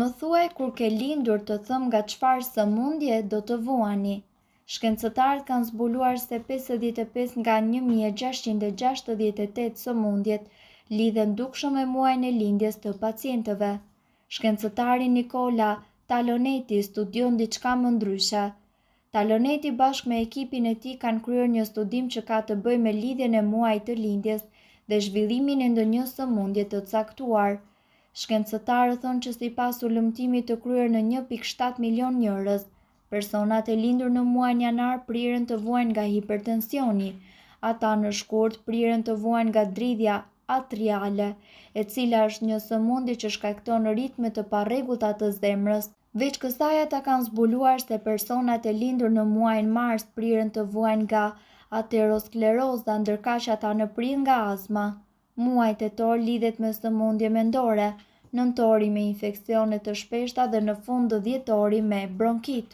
Më thuaj kur ke lindur të thëm nga çfarë sëmundje do të vuani. Shkencëtarët kanë zbuluar se 55 nga 1668 sëmundjet lidhen dukshëm me muajin e lindjes të pacientëve. Shkencëtari Nicola Taloneti studion diçka më ndryshe. Taloneti bashkë me ekipin e tij kanë kryer një studim që ka të bëjë me lidhjen e muajit të lindjes dhe zhvillimin e ndonjë sëmundje të caktuar. Shkencëtarët thonë që sipas ulëmtimit të kryer në 1.7 milion njerëz, personat e lindur në muajin janar priren të vuajnë nga hipertensioni, ata në shkurt priren të vuajnë nga dridhja atriale, e cila është një sëmundje që shkakton ritme të parregullta të zemrës. Veç kësaj ata kanë zbuluar se personat e lindur në muajin mars priren të vuajnë nga ateroskleroza, ndërkaq ata në prill nga astma. Muaji tetor lidhet me sëmundje mendore, nëntori me infeksione të shpeshta dhe në fund dhjetori me bronkit.